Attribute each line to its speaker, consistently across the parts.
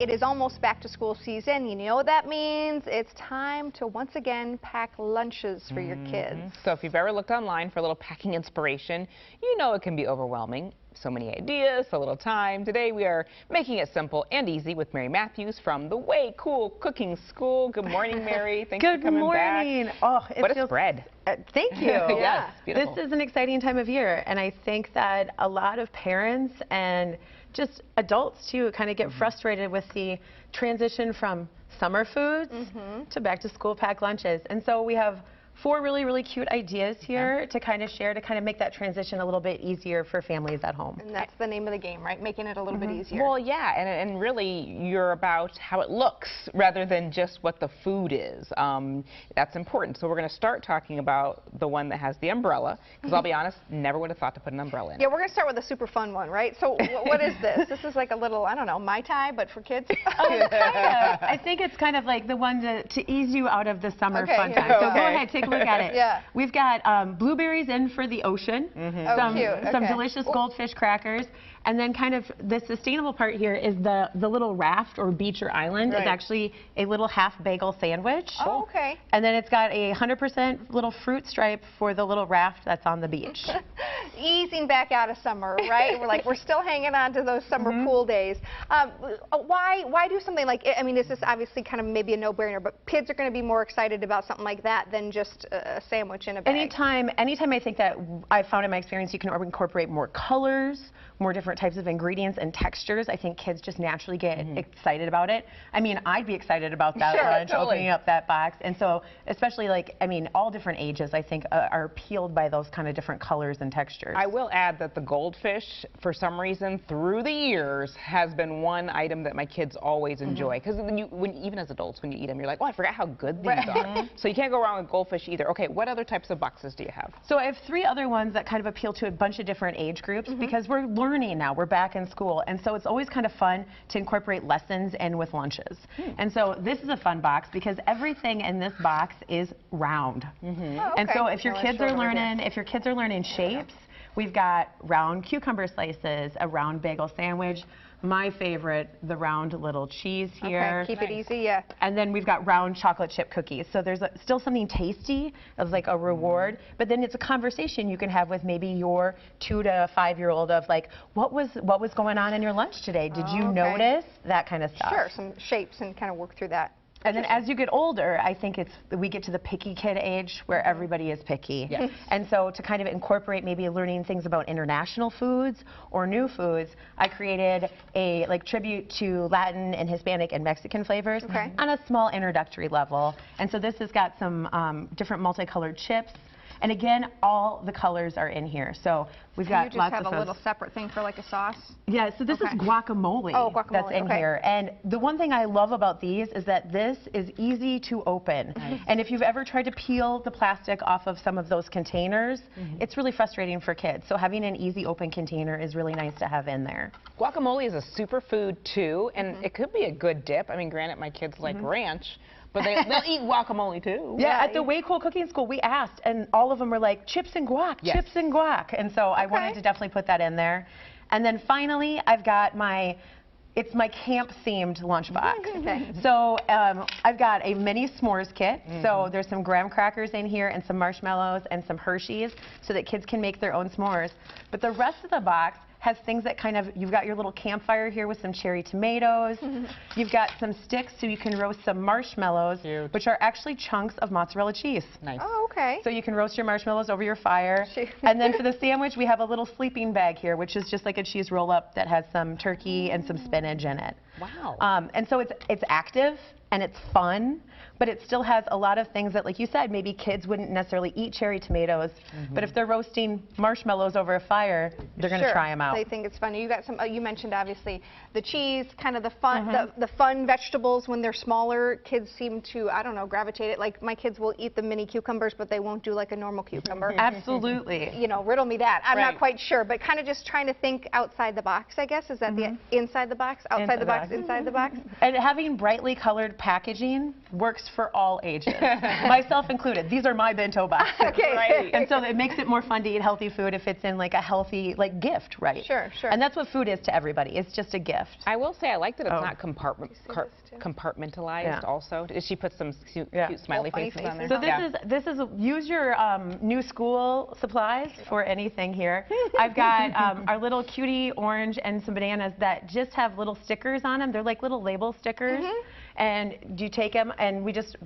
Speaker 1: It is almost back to school season. You know what that means? It's time to once again pack lunches for your kids.
Speaker 2: So if you've ever looked online for a little packing inspiration, you know it can be overwhelming. So many ideas, so little time. Today we are making it simple and easy with Mary Matthews from the Way Cool Cooking School. Good morning, Mary. Thanks for coming back.
Speaker 3: Good morning. Oh,
Speaker 2: what a spread.
Speaker 3: Thank you.
Speaker 2: Yes, beautiful.
Speaker 3: This is an exciting time of year, and I think that a lot of parents and just adults too kind of get frustrated with the transition from summer foods to back to school packed lunches. And so we have 4 really cute ideas here to kind of share to kind of make that transition a little bit easier for families at home.
Speaker 1: And that's the name of the game, right? Making it a little bit easier.
Speaker 2: Well, yeah, and really you're about how it looks rather than just what the food is. That's important. So we're going to start talking about the one that has the umbrella, because I'll be honest, never would have thought to put an umbrella in.
Speaker 1: Yeah, we're going to start with a super fun one, right? So what is this? This is like a little, I don't know, Mai Tai, but for kids?
Speaker 3: Oh, kind of. I think it's kind of like the one to ease you out of the summer fun time. So go ahead, take a look at it.
Speaker 1: Yeah.
Speaker 3: We've got blueberries in for the ocean, some delicious goldfish crackers, and then kind of the sustainable part here is the little raft or beach or island. It's actually a little half bagel sandwich.
Speaker 1: Oh, okay.
Speaker 3: And then it's got a 100% little fruit stripe for the little raft that's on the beach.
Speaker 1: Easing back out of summer, right? We're still hanging on to those summer pool days. Why do something like, I mean, this is obviously kind of maybe a no-brainer, but kids are going to be more excited about something like that than just a sandwich in a bag.
Speaker 3: Anytime I think that I've found in my experience you can incorporate more colors, more different types of ingredients and textures. I think kids just naturally get excited about it. I mean, I'd be excited about that lunch, opening up that box. And so, especially like, I mean, all different ages, I think, are appealed by those kind of different colors and textures.
Speaker 2: I will add that the goldfish, for some reason, through the years, has been one item that my kids always enjoy. Because even as adults, when you eat them, you're like, oh, I forgot how good these are. So you can't go wrong with goldfish either. Okay, what other types of boxes do you have?
Speaker 3: So I have 3 other ones that kind of appeal to a bunch of different age groups because we're learning now. We're back in school. And so it's always kind of fun to incorporate lessons in with lunches. And so this is a fun box because everything in this box is round. And so if your kids are learning shapes, we've got round cucumber slices, a round bagel sandwich. My favorite, the round little cheese here.
Speaker 1: Okay, keep it easy, yeah.
Speaker 3: And then we've got round chocolate chip cookies. So there's still something tasty as like a reward, but then it's a conversation you can have with maybe your 2 to 5-year-old of like, what was going on in your lunch today? Did you notice? That kind of stuff.
Speaker 1: Sure, some shapes and kind of work through that.
Speaker 3: And then as you get older, I think we get to the picky kid age where everybody is picky.
Speaker 2: Yes.
Speaker 3: And so to kind of incorporate maybe learning things about international foods or new foods, I created a tribute to Latin and Hispanic and Mexican flavors on a small introductory level. And so this has got some different multicolored chips. And again, all the colors are in here. So we've got lots of
Speaker 1: you just have a little separate thing for like a sauce?
Speaker 3: Yeah, so this is guacamole, that's in here. And the one thing I love about these is that this is easy to open. And if you've ever tried to peel the plastic off of some of those containers, it's really frustrating for kids. So having an easy open container is really nice to have in there.
Speaker 2: Guacamole is a superfood too, and it could be a good dip. I mean, granted, my kids like ranch, but they'll eat guacamole too.
Speaker 3: Yeah, at the Way Cool Cooking School, we asked, and all of them were like, chips and guac, chips and guac. And so I wanted to definitely put that in there. And then finally, I've got it's my camp-themed lunchbox. So I've got a mini s'mores kit. So there's some graham crackers in here and some marshmallows and some Hershey's so that kids can make their own s'mores. But the rest of the box has things that kind of, you've got your little campfire here with some cherry tomatoes. You've got some sticks so you can roast some marshmallows, which are actually chunks of mozzarella cheese.
Speaker 2: Nice.
Speaker 1: Oh, okay.
Speaker 3: So you can roast your marshmallows over your fire. And then for the sandwich, we have a little sleeping bag here, which is just like a cheese roll-up that has some turkey and some spinach in it.
Speaker 2: Wow.
Speaker 3: And so it's active and it's fun, but it still has a lot of things that, like you said, maybe kids wouldn't necessarily eat cherry tomatoes, but if they're roasting marshmallows over a fire, they're going to try them out.
Speaker 1: They think it's funny. You got some. You mentioned obviously the cheese, kind of the fun, the fun vegetables when they're smaller. Kids seem to, I don't know, gravitate it. Like my kids will eat the mini cucumbers, but they won't do like a normal cucumber.
Speaker 3: Absolutely.
Speaker 1: You know, riddle me that. I'm not quite sure, but kind of just trying to think outside the box. I guess is that the inside the box, outside the box. inside the box.
Speaker 3: And having brightly colored packaging works for all ages, myself included. These are my bento boxes.
Speaker 1: Okay.
Speaker 2: Right.
Speaker 3: And so it makes it more fun to eat healthy food if it's in like a healthy gift, right?
Speaker 1: Sure, sure.
Speaker 3: And that's what food is to everybody. It's just a gift.
Speaker 2: I will say I like that it's
Speaker 3: Oh.
Speaker 2: not compartmentalized.
Speaker 3: Yeah.
Speaker 2: Also, did she put some cute smiley
Speaker 1: funny
Speaker 2: faces on there?
Speaker 1: faces.
Speaker 3: So this is use your new school supplies for anything here. I've got our little cutie orange and some bananas that just have little stickers on them. They're like little label stickers, and you take them and you just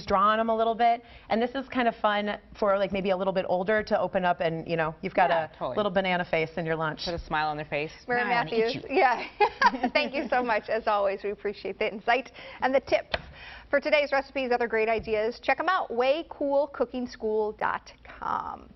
Speaker 3: draw on them a little bit. And this is kind of fun for like maybe a little bit older to open up, and you've got a little banana face in your lunch.
Speaker 2: Put a smile on their face.
Speaker 1: Mary
Speaker 2: Now I wanna eat
Speaker 1: Matthews,
Speaker 2: you.
Speaker 1: yeah. Thank you so much, as always. We appreciate the insight and the tips. For today's recipes, other great ideas, check them out, waycoolcookingschool.com.